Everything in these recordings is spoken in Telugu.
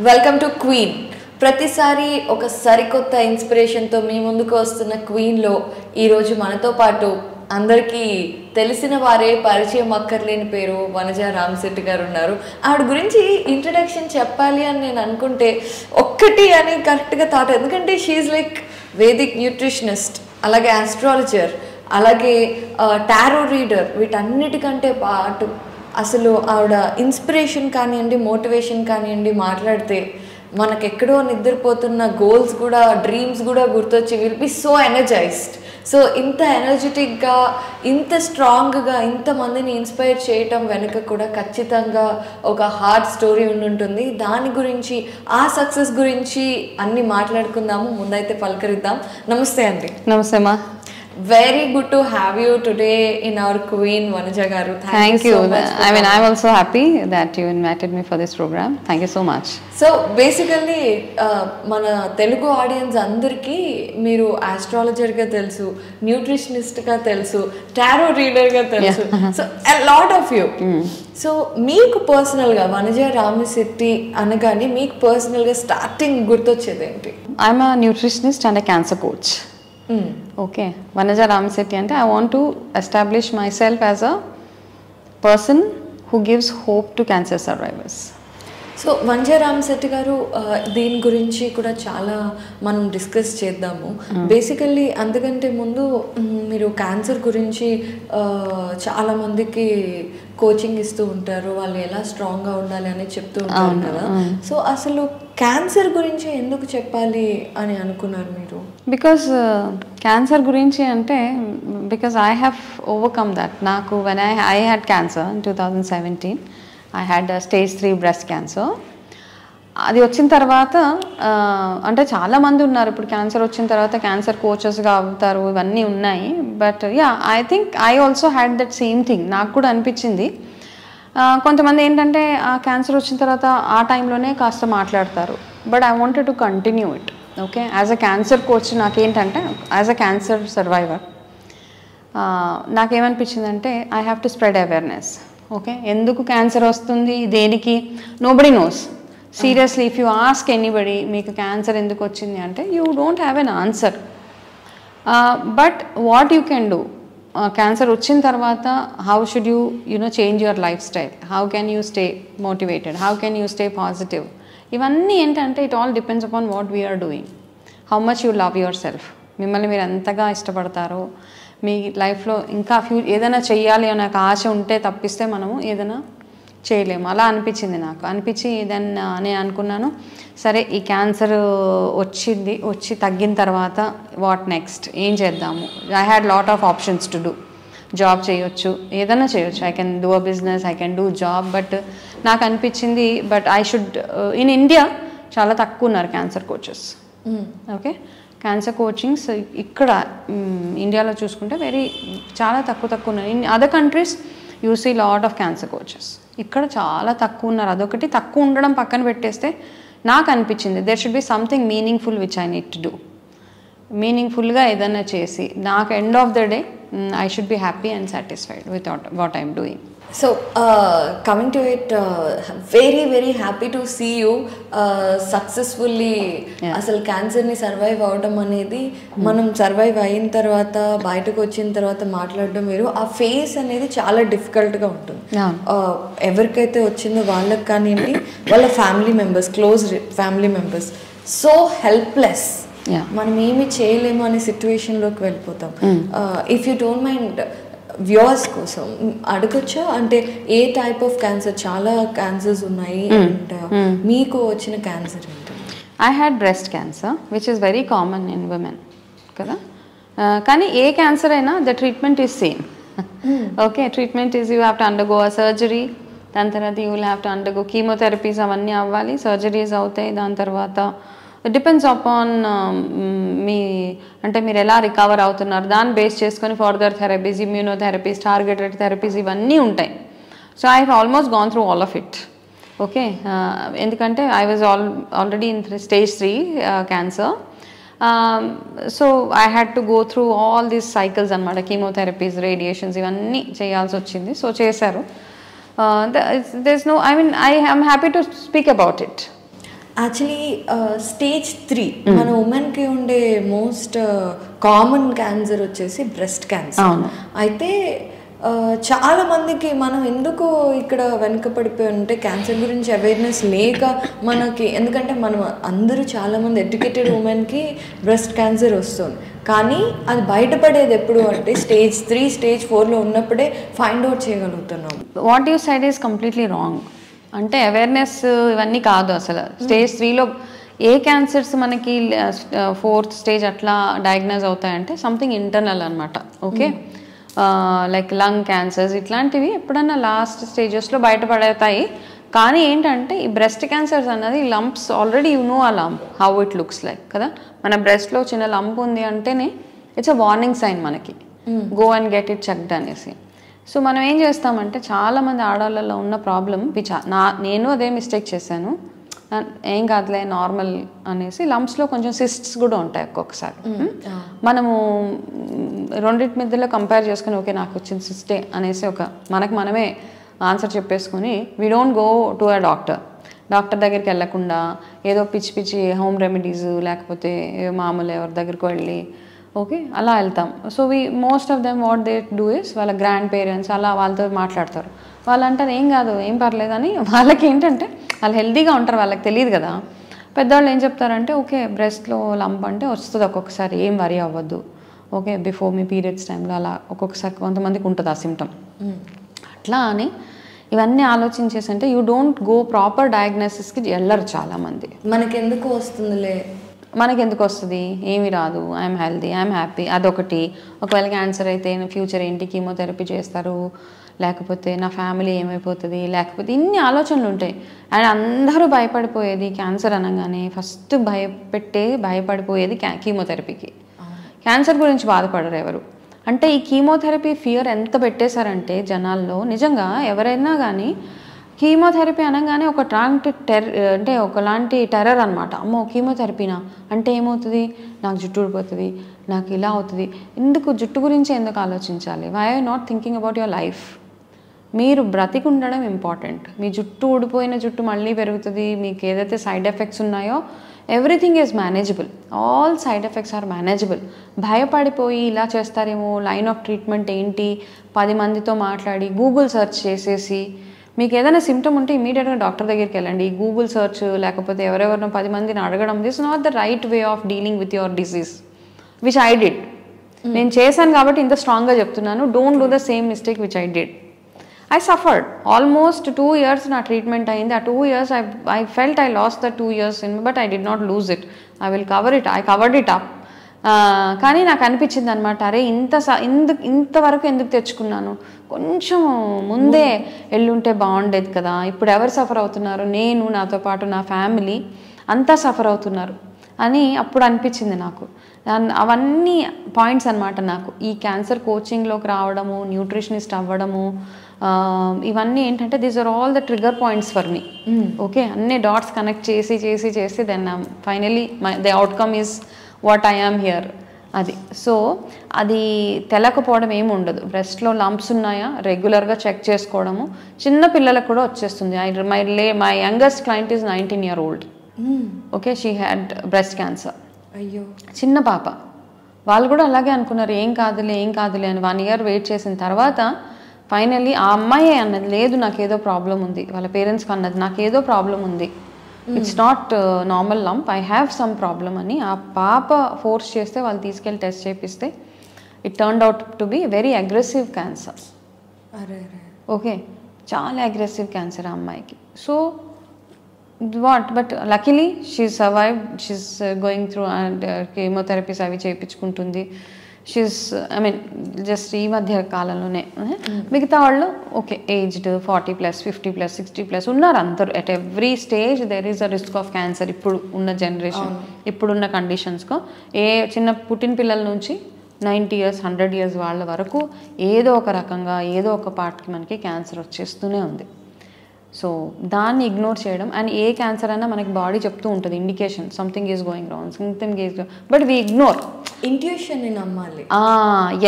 Welcome to queen. ప్రతిసారి ఒక సరికొత్త ఇన్స్పిరేషన్తో మీ ముందుకు వస్తున్న క్వీన్లో ఈరోజు మనతో పాటు అందరికీ తెలిసిన వారే పరిచయం అక్కర్లేని పేరు వనజ రామశెట్టి గారు ఉన్నారు. ఆవిడ గురించి ఇంట్రడక్షన్ చెప్పాలి అని నేను అనుకుంటే ఒక్కటి అని కరెక్ట్గా థాట్, ఎందుకంటే షీఈ్ లైక్ వేదిక్ న్యూట్రిషనిస్ట్, అలాగే ఆస్ట్రాలజర్, అలాగే టారో రీడర్. వీటన్నిటికంటే పాటు అసలు ఆవిడ ఇన్స్పిరేషన్ కానివ్వండి, మోటివేషన్ కానివ్వండి మాట్లాడితే మనకెక్కడో నిద్రపోతున్న గోల్స్ కూడా, డ్రీమ్స్ కూడా గుర్తొచ్చి will be so energised. So ఇంత ఎనర్జెటిక్గా, ఇంత స్ట్రాంగ్గా ఇంతమందిని ఇన్స్పైర్ చేయటం వెనుక కూడా ఖచ్చితంగా ఒక హార్డ్ స్టోరీ ఉండుంటుంది. దాని గురించి, ఆ సక్సెస్ గురించి అన్నీ మాట్లాడుకుందాము. ముందైతే పలకరిద్దాం. నమస్తే అండి. నమస్తే మా. Very good to have you today in our Queen, Vanaja garu. Thank you so much. I'm also happy that you invited me for this program. Thank you so much. So basically mana Telugu audience andarki meeru astrologer ga telusu, nutritionist ga telusu, tarot reader ga telusu. So a lot of you. So meeku personal ga Vanaja Ramashetti anagani meeku personal ga starting gurtochedi enti? I'm a nutritionist and a cancer coach. Okay, Vanaja Ramashetti ante I want to establish myself as a person who gives hope to cancer survivors. So Vanaja Ramasetti గారు, దీని గురించి కూడా చాలా మనం డిస్కస్ చేద్దాము. బేసికల్లీ అంతకంటే ముందు మీరు క్యాన్సర్ గురించి చాలామందికి కోచింగ్ ఇస్తూ ఉంటారు, వాళ్ళు ఎలా స్ట్రాంగ్గా ఉండాలి అని చెప్తూ ఉంటారు కదా. సో అసలు క్యాన్సర్ గురించి ఎందుకు చెప్పాలి అని అనుకున్నారు మీరు? బికాస్ క్యాన్సర్ గురించి అంటే because I have overcome that. నాకు when I had cancer in 2017, I had stage 3 breast cancer. అది వచ్చిన తర్వాత అంటే చాలామంది ఉన్నారు ఇప్పుడు క్యాన్సర్ వచ్చిన తర్వాత క్యాన్సర్ కోచెస్గా అవుతారు, ఇవన్నీ ఉన్నాయి. But yeah, I think I also had that same thing. నాకు కూడా అనిపించింది. కొంతమంది ఏంటంటే ఆ క్యాన్సర్ వచ్చిన తర్వాత ఆ టైంలోనే కాస్త మాట్లాడతారు. But I wanted to continue it. Okay, as a cancer coach నాకేంటంటే, యాజ్ అ క్యాన్సర్ సర్వైవర్ నాకేమనిపించిందంటే I have to spread awareness. Okay, ఎందుకు క్యాన్సర్ వస్తుంది, దేనికి, nobody knows. Seriously, if you ask anybody మీకు క్యాన్సర్ ఎందుకు వచ్చింది అంటే you don't have an answer. But what you can do, cancer వచ్చిన తర్వాత how should you change your lifestyle, how can you stay motivated, how can you stay positive. ఇవన్నీ ఏంటంటే it all depends upon what we are doing, how much you love yourself. మిమ్మల్ని మీరు ఎంతగా ఇష్టపడతారో, మీ లైఫ్లో ఇంకా ఏదైనా చెయ్యాలి అనే ఒక ఆశ ఉంటే తప్పిస్తే మనము ఏదైనా చేయలేము. అలా అనిపించింది నాకు. అనిపించి దెన్ నేను అనుకున్నాను, సరే ఈ క్యాన్సర్ వచ్చి తగ్గిన తర్వాత వాట్ నెక్స్ట్, ఏం చేద్దాము. I had lot of options to do. Job చేయొచ్చు, ఏదైనా చేయొచ్చు. I can do a business, I can do job. But నాకు అనిపించింది but I should, in India చాలా తక్కువ ఉన్నారు cancer coaches. Okay, cancer coachings ఇక్కడ ఇండియాలో చూసుకుంటే చాలా తక్కువ ఉన్నాయి. In other countries you see lot of cancer coaches. ఇక్కడ చాలా తక్కువ ఉన్నారు. అదొకటి తక్కువ ఉండడం పక్కన పెట్టేస్తే నాకు అనిపించింది there should be something meaningful which I need to do. మీనింగ్ఫుల్గా ఏదైనా చేసి నాకు end of the day I should be happy and satisfied with what I'm doing. So coming to it, very very happy to see you successfully. అసలు క్యాన్సర్ని సర్వైవ్ అవడం అనేది, మనం సర్వైవ్ అయిన తర్వాత బయటకు వచ్చిన తర్వాత మాట్లాడడం వేరు. ఆ ఫేస్ అనేది చాలా డిఫికల్ట్గా ఉంటుంది. ఎవరికైతే వచ్చిందో వాళ్ళకి కానివ్వండి, వాళ్ళ family members, close family members, so helpless. మనం ఏమి చేయలేము అనే సిచ్యువేషన్లోకి వెళ్ళిపోతాం. If you don't mind, viewers కోసం అడగచ్చా, అంటే ఏ టైప్ ఆఫ్ క్యాన్సర్? చాలా క్యాన్సర్స్ ఉన్నాయి, అండ్ మీకు వచ్చిన క్యాన్సర్ ఏంటి? I had breast cancer which is very common in women కదా. కానీ ఏ క్యాన్సర్ అయినా the treatment is same. Okay, treatment is you have to undergo a surgery, దాని తర్వాత you will have to undergo chemotherapies, అవన్నీ అవ్వాలి, సర్జరీస్ అవుతాయి. దాని తర్వాత ఇట్ డిపెండ్స్ అపాన్ మీరు ఎలా రికవర్ అవుతున్నారు, దాన్ని బేస్ చేసుకొని further therapies, immunotherapies, targeted therapies ఇవన్నీ ఉంటాయి. So I have almost gone through all of it. Okay, ఎందుకంటే I was already in stage 3 cancer. So I had to go through all these cycles అనమాట. కీమోథెరపీస్, రేడియేషన్స్ ఇవన్నీ చేయాల్సి వచ్చింది. సో చేశారు. There's no, I mean, I am happy to speak about it. Actually stage 3 మన ఉమెన్కి ఉండే మోస్ట్ కామన్ క్యాన్సర్ వచ్చేసి బ్రెస్ట్ క్యాన్సర్. అయితే చాలా మందికి మనం ఎందుకు ఇక్కడ వెనుకపడిపోయి ఉంటే క్యాన్సర్ గురించి అవేర్నెస్ లేక మనకి, ఎందుకంటే మనం అందరూ చాలామంది ఎడ్యుకేటెడ్ ఉమెన్కి బ్రెస్ట్ క్యాన్సర్ వస్తుంది, కానీ అది బయటపడేది ఎప్పుడు అంటే స్టేజ్ 3 స్టేజ్ 4లో ఉన్నప్పుడే ఫైండ్ అవుట్ చేయగలుగుతున్నాం. What you side is completely wrong. అంటే అవేర్నెస్ ఇవన్నీ కాదు అసలు. స్టేజ్ 3లో ఏ క్యాన్సర్స్ మనకి 4th స్టేజ్ అట్లా డయాగ్నోజ్ అవుతాయంటే సంథింగ్ ఇంటర్నల్ అనమాట. ఓకే, లైక్ లంగ్ క్యాన్సర్స్ ఇట్లాంటివి ఎప్పుడన్నా లాస్ట్ స్టేజెస్లో బయటపడతాయి. కానీ ఏంటంటే ఈ బ్రెస్ట్ క్యాన్సర్స్ అన్నది లంప్స్, ఆల్రెడీ యూ నో ఆ lump how it looks like కదా. మన బ్రెస్ట్లో చిన్న లంప్ ఉంది అంటేనే ఇట్స్ అ వార్నింగ్ సైన్ మనకి, go and get it checked అనేసి. సో మనం ఏం చేస్తామంటే చాలామంది ఆడవాళ్ళలో ఉన్న ప్రాబ్లం నేను అదే మిస్టేక్ చేశాను, ఏం కాదులే నార్మల్ అనేసి. లంప్స్లో కొంచెం సిస్ట్స్ కూడా ఉంటాయి ఒక్కొక్కసారి. మనము రెండింటి మధ్యలో కంపేర్ చేసుకుని ఓకే నాకు వచ్చిన సిస్టే అనేసి మనకు మనమే ఆన్సర్ చెప్పేసుకొని we don't go to a doctor దగ్గరికి వెళ్ళకుండా ఏదో పిచ్చి పిచ్చి హోమ్ రెమెడీస్ లేకపోతే మామూలు ఎవరి దగ్గరికి వెళ్ళి ఓకే అలా వెళ్తాం. So most of them what they do is వాళ్ళ గ్రాండ్ పేరెంట్స్ అలా వాళ్ళతో మాట్లాడతారు. వాళ్ళు అంటారు ఏం కాదు ఏం పర్లేదు అని. వాళ్ళకి ఏంటంటే వాళ్ళు హెల్తీగా ఉంటారు, వాళ్ళకి తెలియదు కదా. పెద్దవాళ్ళు ఏం చెప్తారంటే ఓకే బ్రెస్ట్లో లంప్ అంటే వస్తుంది ఒక్కొక్కసారి, ఏం వరీ అవ్వద్దు, ఓకే బిఫోర్ మీ పీరియడ్స్ టైంలో అలా ఒక్కొక్కసారి కొంతమందికి ఉంటుంది ఆ సిమ్టమ్. అట్లా అని ఇవన్నీ ఆలోచించేసి అంటే యూ డోంట్ గో ప్రాపర్ డయాగ్నోసిస్కి వెళ్ళరు చాలామంది. మనకెందుకు వస్తుందిలే, మనకెందుకు వస్తుంది, ఏమి రాదు, ఐఎమ్ హెల్దీ, ఐఎమ్ హ్యాపీ, అదొకటి. ఒకవేళ క్యాన్సర్ అయితే ఫ్యూచర్ ఏంటి, కీమోథెరపీ చేస్తారు, లేకపోతే నా ఫ్యామిలీ ఏమైపోతుంది, లేకపోతే ఇన్ని ఆలోచనలు ఉంటాయి. అండ్ అందరూ భయపడిపోయేది క్యాన్సర్ అనగానే ఫస్ట్ భయపడిపోయేది కీమోథెరపీకి. క్యాన్సర్ గురించి బాధపడరు ఎవరు. అంటే ఈ కీమోథెరపీ ఫియర్ ఎంత పెట్టేశారంటే జనాల్లో, నిజంగా ఎవరైనా కానీ కీమోథెరపీ అనగానే అంటే ఒకలాంటి టెర్రర్ అనమాట. అమ్మో కీమోథెరపీనా అంటే ఏమవుతుంది, నాకు జుట్టు ఊడిపోతుంది, నాకు ఇలా అవుతుంది. జుట్టు గురించి ఎందుకు ఆలోచించాలి? Why are not thinking about your life? మీరు బ్రతికి ఉండడం ఇంపార్టెంట్. మీ జుట్టు ఊడిపోయిన జుట్టు మళ్ళీ పెరుగుతుంది, మీకు ఏదైతే సైడ్ ఎఫెక్ట్స్ ఉన్నాయో everything is manageable, all side effects are manageable. భయపడిపోయి ఇలా చేస్తారేమో, లైన్ ఆఫ్ ట్రీట్మెంట్ ఏంటి 10 మందితో మాట్లాడి గూగుల్ సెర్చ్ చేసేసి మీకు ఏదైనా సిమ్టమ్ ఉంటే ఇమీడియట్గా డాక్టర్ దగ్గరికి వెళ్ళండి. గూగుల్ సెర్చ్ లేకపోతే ఎవరెవరినో 10 మందిని అడగడం, this not the right way of dealing with your disease which I did. నేను చేశాను కాబట్టి ఇంత స్ట్రాంగ్గా చెప్తున్నాను. Don't do the same mistake which I did. I suffered almost 2 years నా ట్రీట్మెంట్ అయింది. ఆ 2 years I felt I lost the 2 years in me, but I did not lose it. I will cover it. I covered it up. కానీ నాకు అనిపించింది అనమాట, అరే ఇంతవరకు ఎందుకు తెచ్చుకున్నాను, కొంచెం ముందే ఎల్లుంటే బాగుండేది కదా. ఇప్పుడు ఎవరు సఫర్ అవుతున్నారు, నేను, నాతో పాటు నా ఫ్యామిలీ అంతా సఫర్ అవుతున్నారు అని అప్పుడు అనిపించింది నాకు. అవన్నీ పాయింట్స్ అనమాట నాకు ఈ క్యాన్సర్ కోచింగ్లోకి రావడము, న్యూట్రిషనిస్ట్ అవ్వడము, ఇవన్నీ ఏంటంటే these are all the trigger points for me. Okay, అన్ని డాట్స్ కనెక్ట్ చేసి then finally the outcome is what I am here. అది సో అది తెలకపోవడం ఏమి ఉండదు. బ్రెస్ట్లో లంప్స్ ఉన్నాయా రెగ్యులర్గా చెక్ చేసుకోవడము. చిన్న పిల్లలకు కూడా వచ్చేస్తుంది. My youngest client is 19 year old. Okay, she had breast cancer. అయ్యో, చిన్న పాప. వాళ్ళు కూడా అలాగే అనుకున్నారు ఏం కాదులే అని. 1 year వెయిట్ చేసిన తర్వాత ఫైనల్లీ ఆ అమ్మాయి అన్నది లేదు నాకేదో ప్రాబ్లం ఉంది, వాళ్ళ పేరెంట్స్కి అన్నది నాకేదో ప్రాబ్లం ఉంది, it's not normal lump, I have some problem అని. ఆ పాప ఫోర్స్ చేస్తే వాళ్ళు తీసుకెళ్ళి టెస్ట్ చేపిస్తే it turned out to be very aggressive cancer. Okay, చాలా అగ్రెసివ్ క్యాన్సర్ ఆ అమ్మాయికి. So but luckily she survived. She's going through and chemotherapies అవి చేయించుకుంటుంది. షీస్ జస్ట్ ఈ మధ్య కాలంలోనే. మిగతా వాళ్ళు ఓకే ఏజ్డ్ 40+, 50+, 60+ ఉన్నారు అందరూ. At every stage there is a risk of cancer. ఇప్పుడు ఉన్న జనరేషన్, ఇప్పుడున్న కండిషన్స్కో ఏ చిన్న పుట్టిన పిల్లల నుంచి 90 years, 100 years వాళ్ళ వరకు ఏదో ఒక రకంగా ఏదో ఒక పార్ట్కి మనకి క్యాన్సర్ వచ్చేస్తూనే ఉంది. సో దాన్ని ఇగ్నోర్ చేయడం, అండ్ ఏ క్యాన్సర్ అయినా మనకి బాడీ చెప్తూ ఉంటుంది indication something is going wrong, something is, but we ignore. ఇంట్యూషన్ని నమ్మాలి.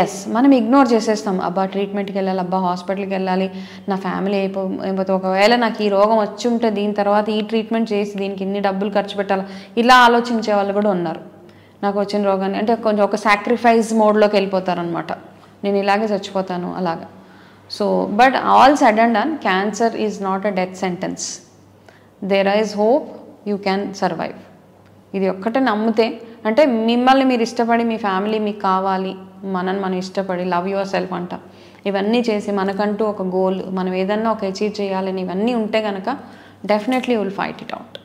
ఎస్, మనం ఇగ్నోర్ చేసేస్తాం. అబ్బా ట్రీట్మెంట్కి వెళ్ళాలి, అబ్బా హాస్పిటల్కి వెళ్ళాలి, నా ఫ్యామిలీ అయిపోతే ఒకవేళ నాకు ఈ రోగం వచ్చి ఉంటే దీని తర్వాత ఈ ట్రీట్మెంట్ చేసి దీనికి ఇన్ని డబ్బులు ఖర్చు పెట్టాలి, ఇలా ఆలోచించే వాళ్ళు కూడా ఉన్నారు. నాకు వచ్చిన రోగాన్ని అంటే కొంచెం ఒక సాక్రిఫైస్ మోడ్లోకి వెళ్ళిపోతారనమాట, నేను ఇలాగే చచ్చిపోతాను అలాగా. So but all said and done, cancer is not a death sentence. There is hope, you can survive. ఇది ఒక్కటే నమ్మితే, అంటే మిమ్మల్ని మీరు ఇష్టపడి, మీ ఫ్యామిలీ మీకు కావాలి, మనని మనం ఇష్టపడి, లవ్ యువర్ సెల్ఫ్ అంట, ఇవన్నీ చేసి మనకంటూ ఒక గోల్, మనం ఏదన్నా ఒక అచీవ్ చేయాలని ఇవన్నీ ఉంటే కనుక definitely will fight it out.